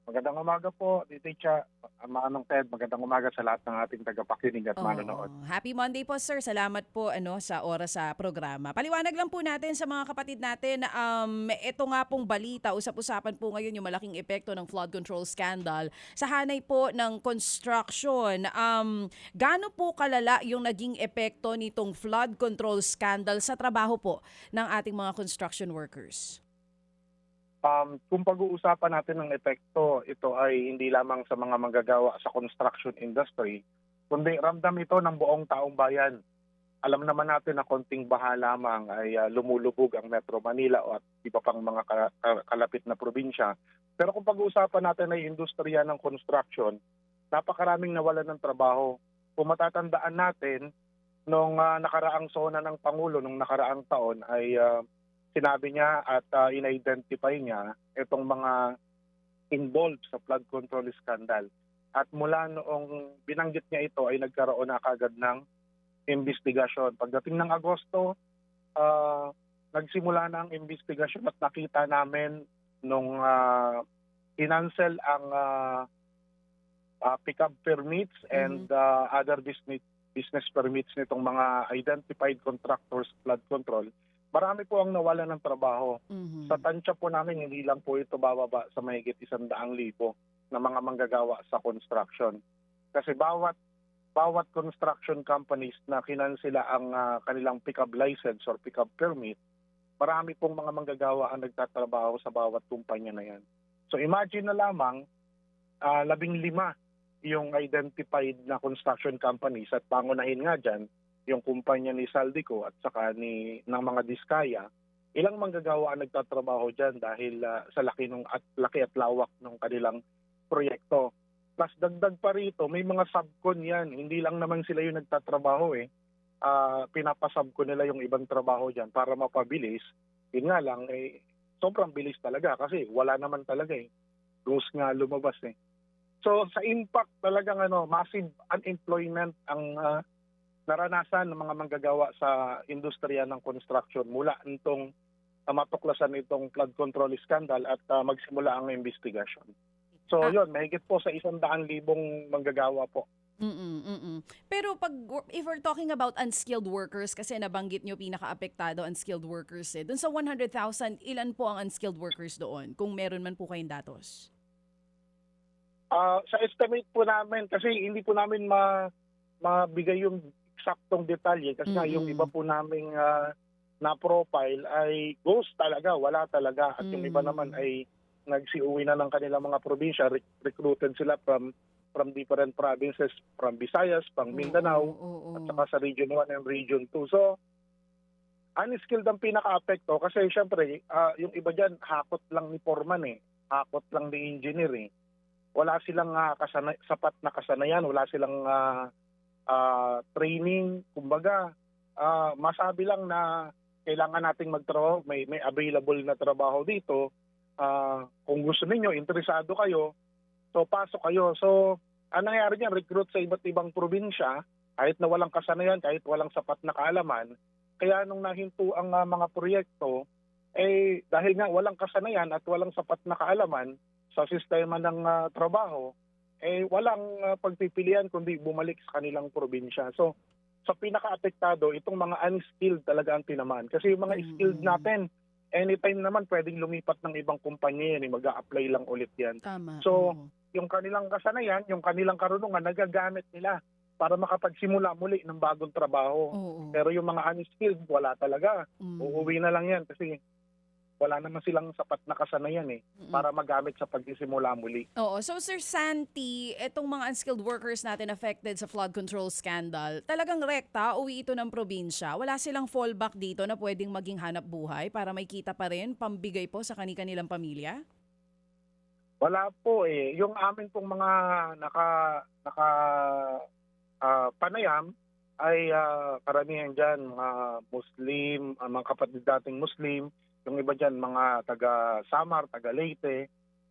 Magandang umaga po, Tita. Manong Ted, magandang umaga sa lahat ng ating tagapakinig at manonood. Oo. Happy Monday po, sir. Salamat po sa oras sa programa. Paliwanag lang po natin sa mga kapatid natin, ito nga pong balita, usap-usapan po ngayon yung malaking epekto ng flood control scandal sa hanay po ng construction. Gaano po kalala yung naging epekto nitong flood control scandal sa trabaho po ng ating mga construction workers? Kung pag-uusapan natin ng epekto, ito ay hindi lamang sa mga manggagawa sa construction industry, kundi ramdam ito ng buong taong bayan. Alam naman natin na konting baha lamang ay lumulubog ang Metro Manila at iba pang mga kalapit na probinsya. Pero kung pag-uusapan natin ay industriya ng construction, napakaraming nawalan ng trabaho. Kung matatandaan natin, nung nakaraang SONA ng Pangulo, nung nakaraang taon ay sinabi niya at in-identify niya itong mga involved sa flood control scandal. At mula noong binanggit niya ito ay nagkaroon na kagad ng investigasyon. Pagdating ng Agosto, nagsimula na ang investigasyon at nakita namin nung inansel ang pick-up permits and other business permits nitong mga identified contractors flood control. Marami po ang nawalan ng trabaho. Sa Mhm. tansya po namin, hindi lang po ito bababa sa mahigit 100,000 na mga manggagawa sa construction. Kasi bawat construction companies na kinansela ang kanilang pick-up license or pick-up permit, marami pong mga manggagawa ang nagtatrabaho sa bawat kumpanya na yan. So imagine na lamang, 15 yung identified na construction companies at pangunahin nga dyan, yung kumpanya ni Saldico at saka ng mga Diskaya, ilang manggagawa ang nagtatrabaho dyan dahil sa laki at lawak ng kanilang proyekto. Plus dagdag pa rito, may mga subcon yan. Hindi lang naman sila yung nagtatrabaho eh. Pinapasubcon nila yung ibang trabaho dyan para mapabilis. Yun nga lang, sobrang bilis talaga kasi wala naman talaga eh. Rules nga lumabas eh. So sa impact talagang massive unemployment ang naranasan ng mga manggagawa sa industriya ng construction mula nitong matuklasan itong flood control scandal at magsimula ang investigasyon. So Ah, yun, mahigit po sa 100,000 manggagawa po. Pero if we're talking about unskilled workers, kasi nabanggit nyo pinaka-apektado unskilled workers dun sa 100,000, ilan po ang unskilled workers doon? Kung meron man po kayong datos. Sa estimate po namin, kasi hindi po namin mabigay yung eksaktong detalye kasi nga yung iba Mm. po naming na-profile ay ghost talaga, wala talaga. At yung iba naman Mm. ay nagsiuwi na ng kanilang mga probinsya, recruited sila from different provinces, from Visayas, from Oo, Mindanao, oo. at saka sa Region 1 and Region 2. So, unskilled ang pinaka-apekto kasi syempre, yung iba dyan, hakot lang ni foreman eh. Hakot lang ni engineer eh. Wala silang sapat na kasanayan, wala silang training. Kumbaga, masabi lang na kailangan nating magtrabaho, may available na trabaho dito. Kung gusto ninyo, interesado kayo, so pasok kayo. So, ang nangyari niyan, recruit sa iba't ibang probinsya, kahit na walang kasanayan, kahit walang sapat na kaalaman. Kaya nung nahinto ang mga proyekto, dahil nga walang kasanayan at walang sapat na kaalaman sa sistema ng trabaho, walang pagpipilian kundi bumalik sa kanilang probinsya. So, sa pinaka-apektado, itong mga unskilled talaga ang tinamaan. Kasi yung mga skilled Mm. natin, anytime naman pwedeng lumipat ng ibang kumpanya yan, mag-a-apply lang ulit yan. Tama, So, oo. yung kanilang kasanayan, yung kanilang karunungan, nagagamit nila para makapagsimula muli ng bagong trabaho. Oo. Pero yung mga unskilled, wala talaga. Mm. Uuwi na lang yan kasi wala naman silang sapat na kasanayan Mm. para magamit sa pagsisimula muli. Oo. So, Sir Santi, itong mga unskilled workers natin affected sa flood control scandal, talagang rekta, uwi ito ng probinsya. Wala silang fallback dito na pwedeng maging hanap buhay para may kita pa rin, pambigay po sa kanilang pamilya? Wala po eh. Yung amin pong mga naka panayam ay karamihan diyan mga Muslim, mga kapatid dating Muslim, yung iba diyan mga taga Samar, taga Leyte,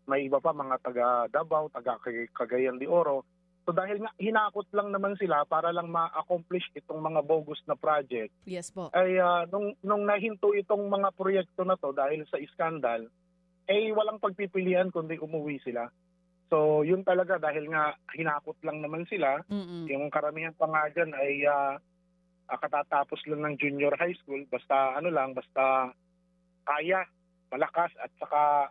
may iba pa mga taga Davao, taga Cagayan de Oro. So dahil nga hinakot lang naman sila para lang ma-accomplish itong mga bogus na project, Yes po. ay nung nahinto itong mga proyekto na to dahil sa iskandal, walang pagpipilian kundi umuwi sila. So yun talaga dahil nga hinakot lang naman sila, Mm. yung karamihan pa nga dyan ay katatapos lang ng junior high school, basta ano lang, basta kaya, malakas at saka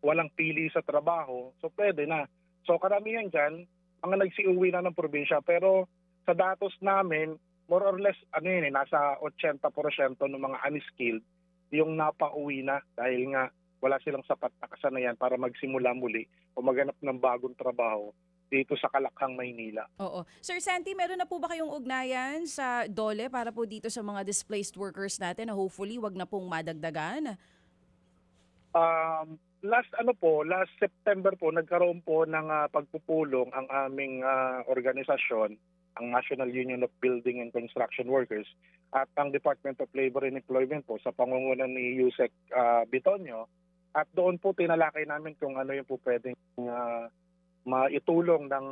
walang pili sa trabaho, so pwede na. So karamihan dyan, mga nagsiuwi na ng probinsya, pero sa datos namin, more or less, nasa 80% ng mga unskilled, yung napauwi na dahil nga wala silang sapat na kasanayan para magsimula muli o maghanap ng bagong trabaho dito sa Kalakhang, Maynila. Oo. Sir Santi, meron na po ba kayong ugnayan sa DOLE para po dito sa mga displaced workers natin na hopefully wag na pong madagdagan? Last September po, nagkaroon po ng pagpupulong ang aming organisasyon, ang National Union of Building and Construction Workers at ang Department of Labor and Employment po sa pangunguna ni Yusek Bitonio. At doon po tinalakay namin kung ano yung po pwedeng maitulong ng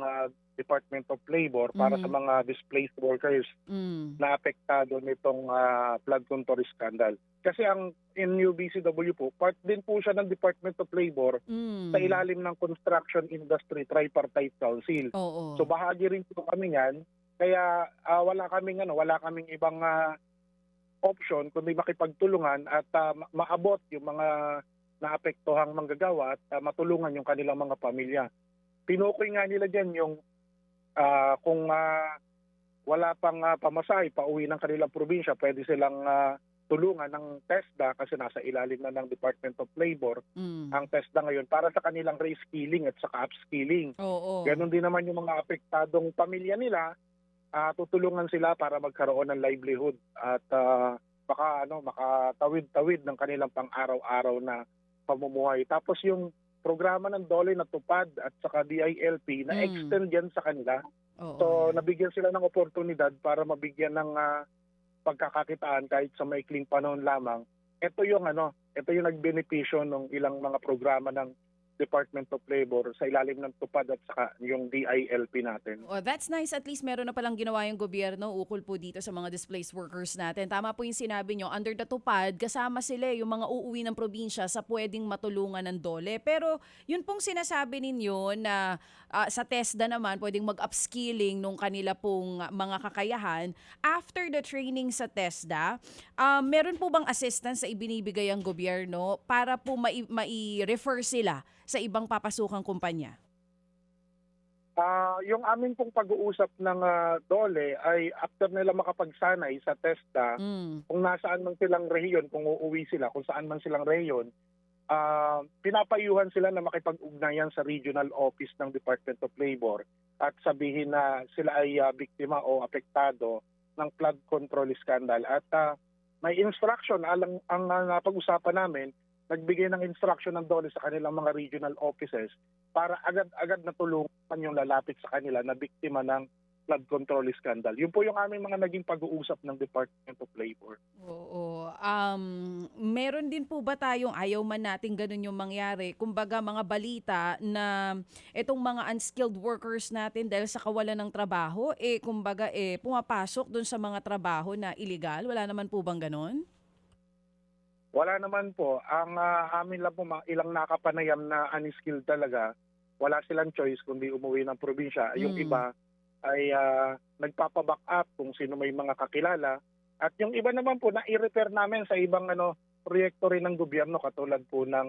Department of Labor para sa mga displaced workers Mm. na apektado nitong flood control scandal. Kasi ang NUBCW po, part din po siya ng Department of Labor Mm. sa ilalim ng Construction Industry Tripartite Council. Oo. So bahagi rin po kami yan. Kaya wala kaming ibang option kundi makipagtulungan at maabot yung mga naapektuhang manggagawa at matulungan yung kanilang mga pamilya. Tinukoy nga nila dyan yung kung wala pang pamasahe pauwi ng kanilang probinsya, pwede silang tulungan ng TESDA kasi nasa ilalim na ng Department of Labor Mm. ang TESDA ngayon para sa kanilang reskilling at saka upskilling. Oo. Ganon din naman yung mga apektadong pamilya nila, tutulungan sila para magkaroon ng livelihood at makatawid-tawid ng kanilang pang-araw-araw na pamumuhay. Tapos yung programa ng DOLE na tupad at saka DILP na extend yan sa kanila. Oo. So nabigyan sila ng oportunidad para mabigyan ng pagkakakitaan kahit sa maikling panahon lamang. Ito yung nagbenepisyo ng ilang mga programa ng Department of Labor sa ilalim ng tupad at saka yung DILP natin. Oh, that's nice. At least meron na palang ginawa yung gobyerno ukol po dito sa mga displaced workers natin. Tama po yung sinabi nyo, under the tupad, kasama sila yung mga uuwi ng probinsya sa pwedeng matulungan ng DOLE. Pero yun pong sinasabi ninyo na sa TESDA naman, pwedeng mag-upskilling nung kanila pong mga kakayahan. After the training sa TESDA, meron po bang assistance sa ibinibigay ang gobyerno para po mai-refer sila sa ibang papasukang kumpanya? Yung amin pong pag-uusap ng DOLE ay after nila makapagsanay sa TESDA, kung nasaan man silang rehiyon, kung uuwi sila, kung saan man silang rehiyon, pinapayuhan sila na makipag-ugnayan sa regional office ng Department of Labor at sabihin na sila ay biktima o apektado ng flood control scandal. At may instruction, ang napag-usapan namin, nagbigay ng instruction ng DOLE sa kanilang mga regional offices para agad-agad na tulungan yung lalapit sa kanila na biktima ng flood control scandal. Yun po yung aming mga naging pag-uusap ng Department of Labor. Oo. Meron din po ba tayong ayaw man natin ganun yung mangyari? Kumbaga mga balita na itong mga unskilled workers natin dahil sa kawalan ng trabaho, kumbaga pumapasok dun sa mga trabaho na illegal. Wala naman po bang ganun? Wala naman po. Ang amin lang po, ilang nakapanayam na unskilled talaga, wala silang choice kundi umuwi ng probinsya. Yung iba ay nagpapaback up kung sino may mga kakilala. At yung iba naman po, na-i-refer namin sa ibang proyekto rin ng gobyerno katulad po ng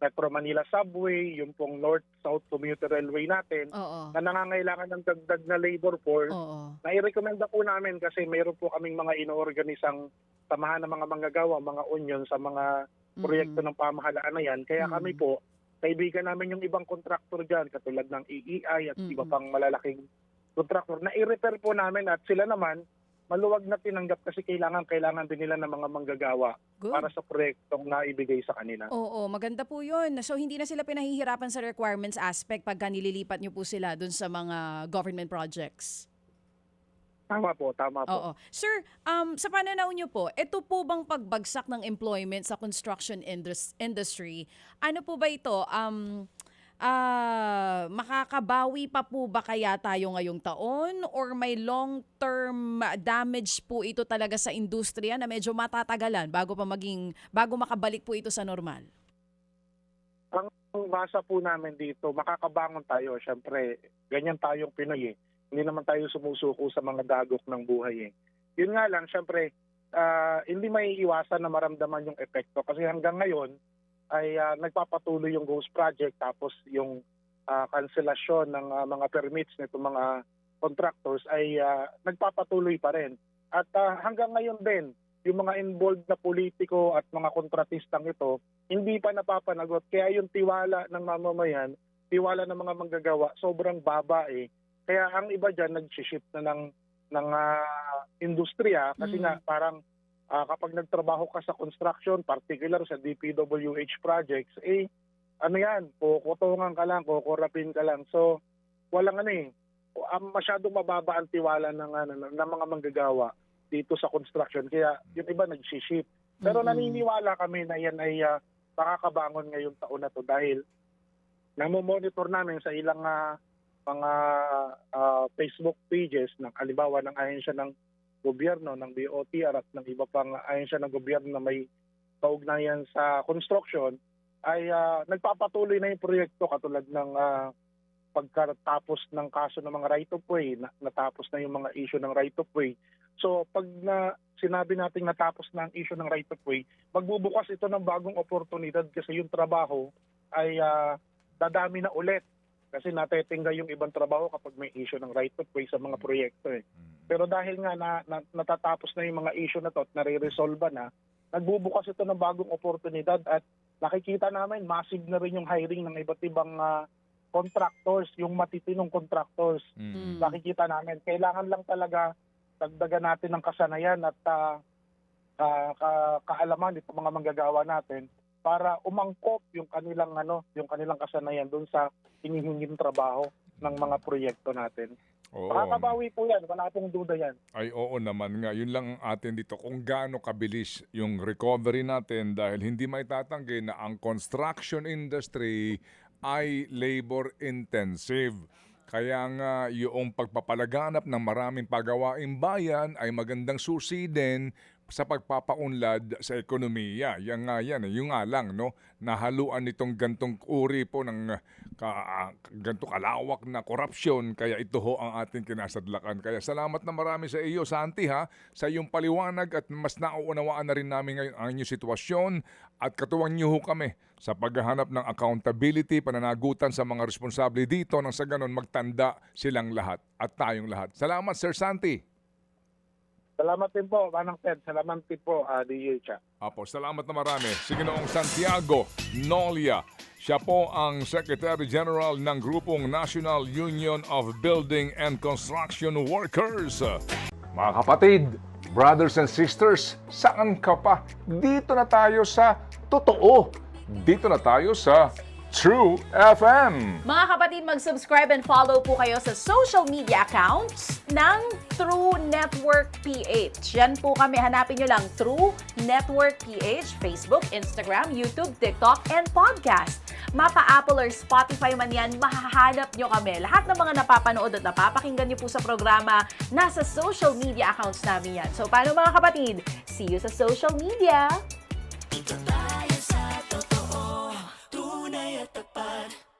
Metro Manila Subway, yung pong North-South Commuter Railway natin, Oo. na nangangailangan ng dagdag na labor force. Oo. Na-i-recommenda po namin kasi mayroon po kaming mga inoorganisang samahan ng mga manggagawa, mga union sa mga proyekto ng pamahalaan na yan. Kaya kami po, kaibigan namin yung ibang kontraktor dyan, katulad ng EEI at iba pang malalaking kontraktor, na i-refer po namin at sila naman, maluwag na tinanggap kasi kailangan din nila ng mga manggagawa Good. para sa proyektong naibigay sa kanila. Oo, maganda po yun. So hindi na sila pinahihirapan sa requirements aspect pagka nililipat nyo po sila dun sa mga government projects. Tama po. Oo. Sir, sa pananaw nyo po, ito po bang pagbagsak ng employment sa construction industry, ano po ba ito? Makakabawi pa po ba kaya tayo ngayong taon or may long-term damage po ito talaga sa industriya na medyo matatagalan bago makabalik po ito sa normal? Ang basa po namin dito, makakabangon tayo. Siyempre, ganyan tayong Pinoy eh. Hindi naman tayo sumusuko sa mga dagok ng buhay eh. Yun nga lang, siyempre, hindi may iwasan na maramdaman yung epekto. Kasi hanggang ngayon, ay nagpapatuloy yung Ghost Project, tapos yung kanselasyon ng mga permits nito mga contractors ay nagpapatuloy pa rin. At hanggang ngayon din, yung mga involved na politiko at mga kontratistang ito, hindi pa napapanagot. Kaya yung tiwala ng mamamayan, tiwala ng mga manggagawa, sobrang baba eh. Kaya ang iba dyan, nag-shift na ng industriya kasi nga parang kapag nagtrabaho ka sa construction, particular sa DPWH projects, ano yan, kukutungan ka lang, kukurapin ka lang. So, walang masyadong mababa ang tiwala ng mga manggagawa dito sa construction. Kaya yung iba nag-shift. Pero naniniwala kami na yan ay makakabangon ngayong taon na to dahil namomonitor namin sa ilang mga Facebook pages ng halimbawa ng ahensya ng gobyerno, ng DOTR at ng iba pang ahensya ng gobyerno na may kaugnayan sa construction ay nagpapatuloy na yung proyekto katulad ng pagkatapos ng kaso ng mga right of way, natapos na yung mga issue ng right of way. So pag sinabi natin natapos na ang issue ng right of way, magbubukas ito ng bagong oportunidad kasi yung trabaho ay dadami na ulit. Kasi natetingga yung ibang trabaho kapag may issue ng right of way sa mga proyekto eh. Pero dahil nga natatapos na yung mga issue na to at nare-resolve na, nagbubukas ito ng bagong oportunidad at nakikita namin massive na rin yung hiring ng iba't ibang contractors, yung matitinong contractors. Nakikita namin. Kailangan lang talaga dagdagan natin ng kasanayan at kaalaman itong mga manggagawa natin para umangkop yung kanilang kasanayan doon sa hinihinging trabaho ng mga proyekto natin. Oo. Makakabawi po yan, wala pong duda yan. Ay oo naman nga, yun lang ang atin dito kung gaano kabilis yung recovery natin dahil hindi may tatanggi na ang construction industry ay labor intensive. Kaya nga yung pagpapalaganap ng maraming pagawaing bayan ay magandang susi din sa pagpapaunlad sa ekonomiya. Yan nga yan, yung nga lang, no? Nahaluan nitong gantong uri po ng gantong kalawak na korupsyon, kaya ito ho ang ating kinasadlakan. Kaya salamat na marami sa iyo, Santi, ha, sa iyong paliwanag at mas nauunawaan na rin namin ngayon ang inyong sitwasyon at katuwang niyo ho kami sa paghahanap ng accountability, pananagutan sa mga responsable dito nang sa ganon magtanda silang lahat at tayong lahat. Salamat, Sir Santi. Salamat din po, Manang Ted. Salamat din po, DH. Apo, salamat na marami. Si Ginoong Santiago Nolia. Siya po ang Secretary General ng grupong National Union of Building and Construction Workers. Mga kapatid, brothers and sisters, saan ka pa? Dito na tayo sa totoo. Dito na tayo sa True FM. Mga kapatid, mag-subscribe and follow po kayo sa social media accounts ng True Network PH. Yan po kami, hanapin nyo lang True Network PH, Facebook, Instagram, YouTube, TikTok, and podcast. Mapa Apple or Spotify man yan, mahahanap nyo kami. Lahat ng mga napapanood at napapakinggan nyo po sa programa, nasa social media accounts namin yan. So paano mga kapatid? See you sa social media!